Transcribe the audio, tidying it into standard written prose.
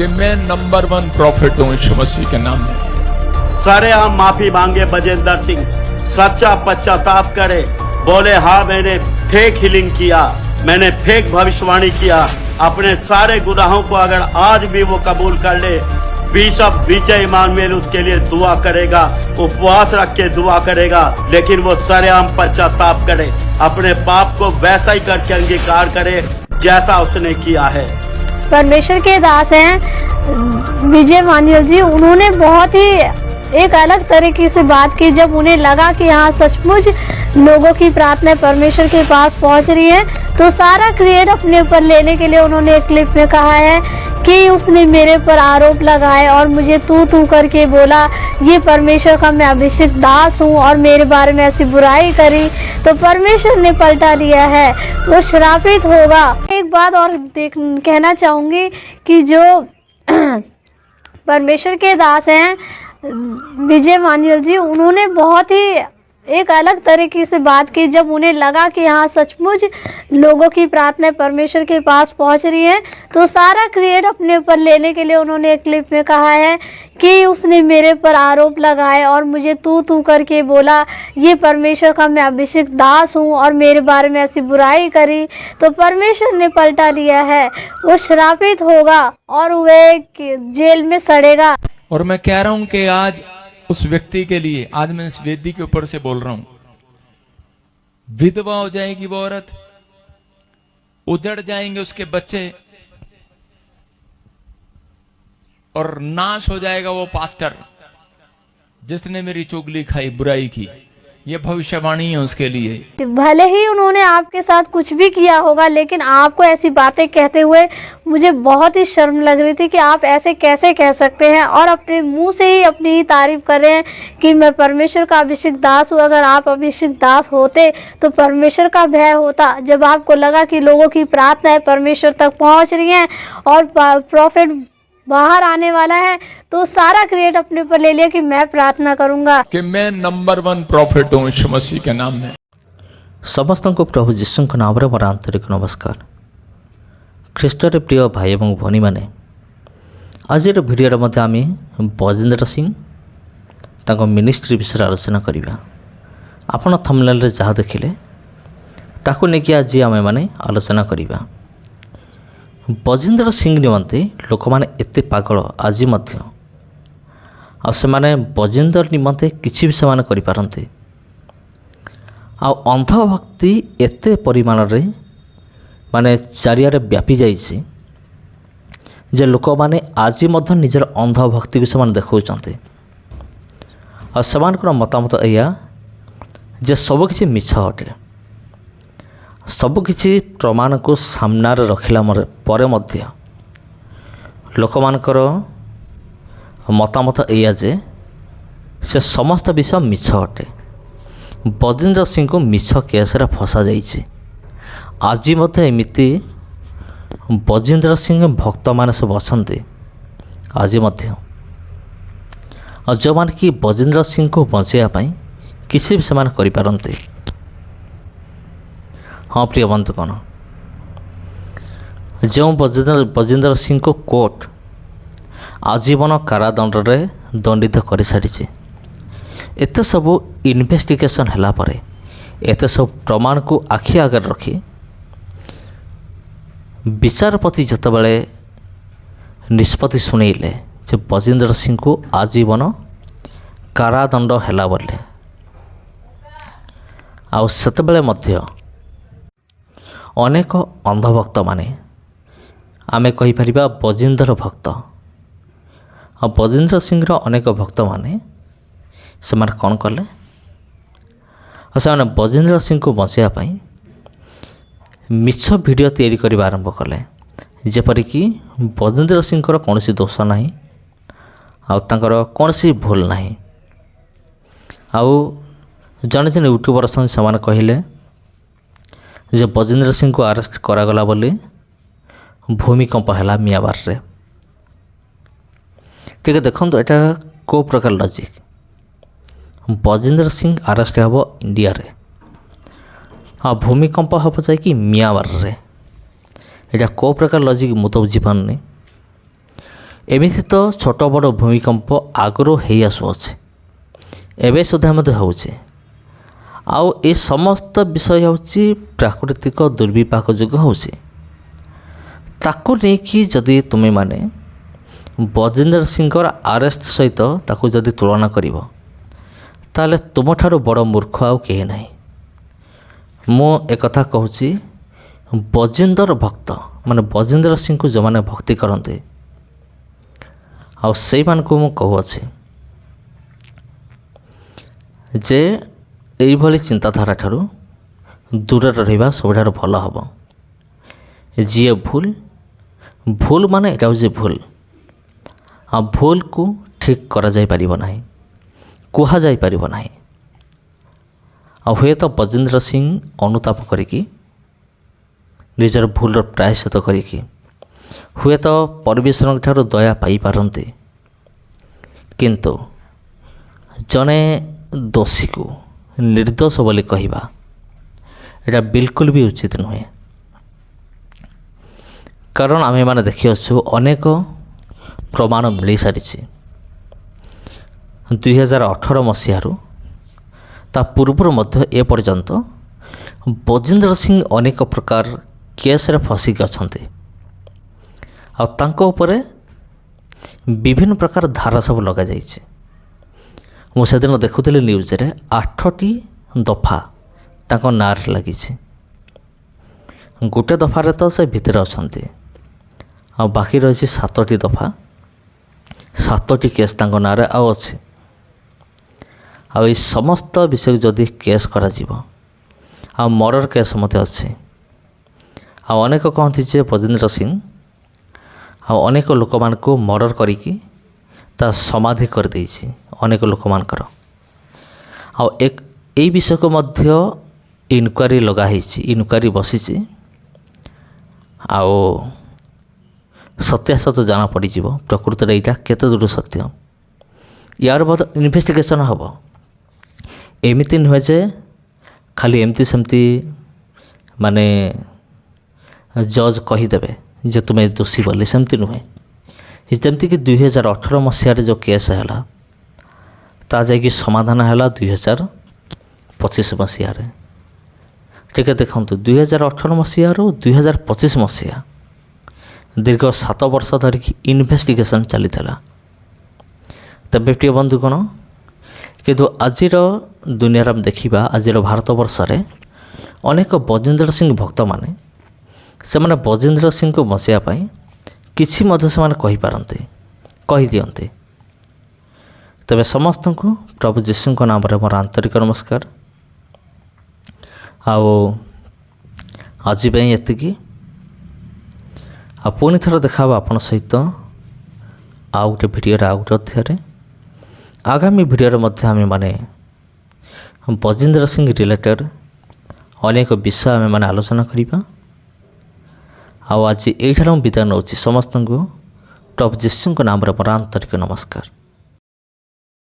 कि मैं number 1 profit हूं यीशु मसीह के नाम में। सरेआम माफी मांगे बजेंद्र सिंह, सच्चा पश्चाताप करे, बोले हाँ मैंने फेक हीलिंग किया, मैंने फेक भविष्यवाणी किया। अपने सारे गुनाहों को अगर आज भी वो कबूल कर ले, बिशप विजय इमानुएल उसके लिए दुआ करेगा, उपवास रख के दुआ करेगा, लेकिन वो सरेआम पश्चाताप करे, अपने पाप को वैसा ही करके अंगीकार करे जैसा उसने किया है। परमेश्वर के दास हैं विजय इमानुएल जी, उन्होंने बहुत ही एक अलग तरीके से बात की। जब उन्हें लगा कि हाँ सचमुच लोगों की प्रार्थना परमेश्वर के पास पहुंच रही है, तो सारा क्रेडिट अपने ऊपर लेने के लिए उन्होंने एक क्लिप में कहा है कि उसने मेरे पर आरोप लगाए और मुझे तू करके बोला, ये परमेश्वर का मैं अभिषिक्त दास हूँ और मेरे बारे में ऐसी बुराई करी, तो परमेश्वर ने पलटा लिया है, वो श्रापित होगा। एक बात और कहना चाहूँगी कि जो परमेश्वर के दास हैं विजय इमानुएल जी, उन्होंने बहुत ही एक अलग तरीके से बात की। जब उन्हें लगा कि हाँ सचमुच लोगों की प्रार्थना परमेश्वर के पास पहुंच रही है, तो सारा क्रेडिट अपने ऊपर लेने के लिए उन्होंने एक क्लिप में कहा है कि उसने मेरे पर आरोप लगाए और मुझे तू करके बोला, ये परमेश्वर का मैं अभिषिक्त दास हूँ और मेरे बारे में ऐसी बुराई करी, तो परमेश्वर ने पलटा लिया है, वो श्रापित होगा और वह जेल में सड़ेगा। और मैं कह रहा हूं कि आज उस व्यक्ति के लिए, आज मैं इस वेदी के ऊपर से बोल रहा हूं, विधवा हो जाएगी वो औरत, उजड़ जाएंगे उसके बच्चे और नाश हो जाएगा वो पास्टर जिसने मेरी चुगली खाई, बुराई की। ये भविष्यवाणी है उसके लिए। भले ही उन्होंने आपके साथ कुछ भी किया होगा, लेकिन आपको ऐसी बातें कहते हुए मुझे बहुत ही शर्म लग रही थी कि आप ऐसे कैसे कह सकते हैं और अपने मुंह से ही अपनी ही तारीफ कर रहे हैं कि मैं परमेश्वर का अभिषिक्त दास हूँ। अगर आप अभिषिक्त दास होते तो परमेश्वर का भय होता। जब आपको लगा कि लोगों की प्रार्थनाएं परमेश्वर तक पहुँच रही हैं और प्रॉफिट बाहर आने वाला है, तो सारा क्रेडिट अपने ऊपर ले लिया कि मैं प्रार्थना करूंगा कि मैं नंबर 1 प्रॉफिट हूं यीशु मसीह के नाम में। समस्त को प्रभु जीशु नाम मोर आंतरिक नमस्कार। ख्रीष्टर प्रिय भाई और भौणी मैंने आज भिडियो मध्य आम बजेंद्र सिंह तांको मिनिस्ट्री विषय आलोचना करवा। आपण थंबनेल जहाँ देखिले ताकू लेकिन आज आम मैंने आलोचना करवा। बजेंद्र सिंह निमंते लोक मैंने एते पागल आज मध्य बजेंद्र निमंते किसी भी से करिपारन्ते। अंधभक्ति एते परिमाण रे माने चारियारे व्यापी जाइए जे लोक मैंने आज मध्य निजर अंधभक्ति को से देखते और मतामत या जे सबकि मिछ अटे। सबकि प्रमाण को सामना रखिला पर मध्य लोक मानकर मतामत या जे से समस्त विषय मिछ अटे। बजेंद्र सिंह को मिछ केसरे फसा जाइए। आज मध्य एमती बजेंद्र सिंह भक्त मान सब अच्छा आज मध्य जो मैंने कि बजेंद्र सिंह को बचाइवाई किसी भी से करिपारन्ते। हाँ प्रिय बंधु कौन जो बजेंद्र सिंह को कोर्ट आजीवन कारादंड रे दंडित कर सारी एत सब इन्वेस्टिगेशन है पर एत सब प्रमाण को आखि आगे रखी विचारपति जितेबाला निष्पत्ति शुणेले जे बजेंद्र सिंह को आजीवन कारादंड है बोले आते अनेक अंधभक्त माने आमे कहीपर बजेंद्र भक्त और बजेंद्र सिंह अनेक भक्त माने से कौन कले से बजेंद्र सिंह को बचाइवाई मिछ वीडियो तैयारी करने आरंभ कले जेपरिक बजेंद्र सिंह कौन दोष ना आर कौन भूल ना आउ जड़े जन यूट्यूबर से कहले जे बजेंद्र सिंह को अरेस्ट करागला बोली भूमिकंप है मियाबार रे। ठीक है देखो यहाँ को प्रकार लॉजिक बजेंद्र सिंह अरेस्ट हम इंडिया रे हाँ भूमिकंप हम जाकि मियाबार रे। यहाँ को प्रकार लॉजिक मुझे बुझीपारनी। ଏମିତି ତ ଛୋଟ ବଡ଼ ଭୂମିକମ୍ପ ଆଗରୁ ହେଇ ଆସୁଅଛି, ଏବେ ସୁଦ୍ଧା ମଧ୍ୟ ହେଉଛି। ଆଉ ଏ ସମସ୍ତ ବିଷୟ ହେଉଛି ପ୍ରାକୃତିକ ଦୁର୍ବିପାକ ଯୋଗୁଁ ହେଉଛି। ତାକୁ ନେଇକି ଯଦି ତୁମେମାନେ ବଜେନ୍ଦ୍ର ସିଂଙ୍କର ଆରେଷ୍ଟ ସହିତ ତାକୁ ଯଦି ତୁଳନା କରିବ, ତାହେଲେ ତୁମଠାରୁ ବଡ଼ ମୂର୍ଖ ଆଉ କେହି ନାହିଁ। ମୁଁ ଏକଥା କହୁଛି, ବଜେନ୍ଦ୍ର ଭକ୍ତ ମାନେ ବଜେନ୍ଦ୍ର ସିଂଙ୍କୁ ଯେଉଁମାନେ ଭକ୍ତି କରନ୍ତି, ଆଉ ସେଇମାନଙ୍କୁ ମୁଁ କହୁଅଛି ଯେ ଏଇଭଳି ଚିନ୍ତାଧାରା ଠାରୁ ଦୂରରେ ରହିବା ସବୁଠାରୁ ଭଲ ହେବ। ଯିଏ ଭୁଲ ମାନେ ଏଇଟା ହେଉଛି ଭୁଲ, ଆଉ ଭୁଲକୁ ଠିକ୍ କରାଯାଇପାରିବ ନାହିଁ, କୁହାଯାଇପାରିବ ନାହିଁ। ଆଉ ହୁଏତ ବଜେନ୍ଦ୍ର ସିଂ ଅନୁତାପ କରିକି ନିଜର ଭୁଲର ପ୍ରାୟଶ୍ଚିତ କରିକି ହୁଏତ ପରମେଶ୍ୱରଙ୍କ ଠାରୁ ଦୟା ପାଇପାରନ୍ତି, କିନ୍ତୁ ଜଣେ ଦୋଷୀକୁ ନିର୍ଦ୍ଦୋଷ ବୋଲି କହିବା ଏଇଟା ବିଲକୁଲ ବି ଉଚିତ ନୁହେଁ। କାରଣ ଆମେମାନେ ଦେଖିଅଛୁ ଅନେକ ପ୍ରମାଣ ମିଳିସାରିଛି। 2018 ମସିହାରୁ ତା ପୂର୍ବରୁ ମଧ୍ୟ ଏପର୍ଯ୍ୟନ୍ତ ବଜେନ୍ଦ୍ର ସିଂ ଅନେକ ପ୍ରକାର କେସ୍ରେ ଫସିକି ଅଛନ୍ତି, ଆଉ ତାଙ୍କ ଉପରେ ବିଭିନ୍ନ ପ୍ରକାର ଧାରା ସବୁ ଲଗାଯାଇଛି। ମୁଁ ସେଦିନ ଦେଖୁଥିଲି ନ୍ୟୁଜ୍ରେ 8ଟି ଦଫା ତାଙ୍କ ନାଁରେ ଲାଗିଛି। ଗୋଟେ ଦଫାରେ ତ ସେ ଭିତରେ ଅଛନ୍ତି, ଆଉ ବାକି ରହିଛି 7ଟି ଦଫା, 7ଟି କେସ୍ ତାଙ୍କ ନାଁରେ ଆଉ ଅଛି। ଆଉ ଏଇ ସମସ୍ତ ବିଷୟକୁ ଯଦି କେସ୍ କରାଯିବ, ଆଉ ମର୍ଡର କେସ୍ ମଧ୍ୟ ଅଛି। ଆଉ ଅନେକ କହନ୍ତି ଯେ ବଜେନ୍ଦ୍ର ସିଂ ଆଉ ଅନେକ ଲୋକମାନଙ୍କୁ ମର୍ଡର କରିକି ତା ସମାଧି କରିଦେଇଛି ଅନେକ ଲୋକମାନଙ୍କର। ଆଉ ଏଇ ବିଷୟକୁ ମଧ୍ୟ ଇନକ୍ୱାରି ଲଗା ହେଇଛି, ଇନକ୍ୱାରି ବସିଛି। ଆଉ ସତ୍ୟାସତ୍ୟ ଜଣାପଡ଼ିଯିବ ପ୍ରକୃତରେ ଏଇଟା କେତେ ଦୂର ସତ୍ୟ। ୟାର ମଧ୍ୟ ଇନଭେଷ୍ଟିଗେସନ୍ ହେବ। ଏମିତି ନୁହେଁ ଯେ ଖାଲି ଏମିତି ସେମିତି ମାନେ ଜଜ୍ କହିଦେବେ ଯେ ତୁମେ ଦୋଷୀ ବୋଲି, ସେମିତି ନୁହେଁ। ଯେମିତିକି 2018 ମସିହାରେ ଯେଉଁ କେସ୍ ହେଲା, ତା ଯାଇକି ସମାଧାନ ହେଲା 2025 ମସିହାରେ। ଟିକେ ଦେଖନ୍ତୁ, 2018 ମସିହାରୁ 2025 ମସିହା ଦୀର୍ଘ 7 ବର୍ଷ ଧରିକି ଇନଭେଷ୍ଟିଗେସନ୍ ଚାଲିଥିଲା। ତେବେ ପ୍ରିୟ ବନ୍ଧୁଗଣ, କିନ୍ତୁ ଆଜିର ଦୁନିଆରେ ଆମେ ଦେଖିବା, ଆଜିର ଭାରତବର୍ଷରେ ଅନେକ ବଜେନ୍ଦ୍ର ସିଂ ଭକ୍ତମାନେ ସେମାନେ ବଜେନ୍ଦ୍ର ସିଂଙ୍କୁ ବଞ୍ଚାଇବା ପାଇଁ କିଛି ମଧ୍ୟ ସେମାନେ କହିପାରନ୍ତି, କହିଦିଅନ୍ତି। ତେବେ ସମସ୍ତଙ୍କୁ ପ୍ରଭୁ ଯୀଶୁଙ୍କ ନାମରେ ମୋର ଆନ୍ତରିକ ନମସ୍କାର। ଆଉ ଆଜି ପାଇଁ ଏତିକି। ଆଉ ପୁଣି ଥରେ ଦେଖା ହେବ ଆପଣଙ୍କ ସହିତ ଆଉ ଗୋଟେ ଭିଡ଼ିଓରେ, ଆଉ ଗୋଟେ ଅଧ୍ୟାୟରେ। ଆଗାମୀ ଭିଡ଼ିଓରେ ମଧ୍ୟ ଆମେମାନେ ବଜେନ୍ଦ୍ର ସିଂ ରିଲେଟେଡ଼୍ ଅନେକ ବିଷୟ ଆମେମାନେ ଆଲୋଚନା କରିବା। ଆଉ ଆଜି ଏଇଠାରେ ମୁଁ ବିଦାୟ ନେଉଛି। ସମସ୍ତଙ୍କୁ ପ୍ରଭୁ ଯୀଶୁଙ୍କ ନାମରେ ମୋର ଆନ୍ତରିକ ନମସ୍କାର।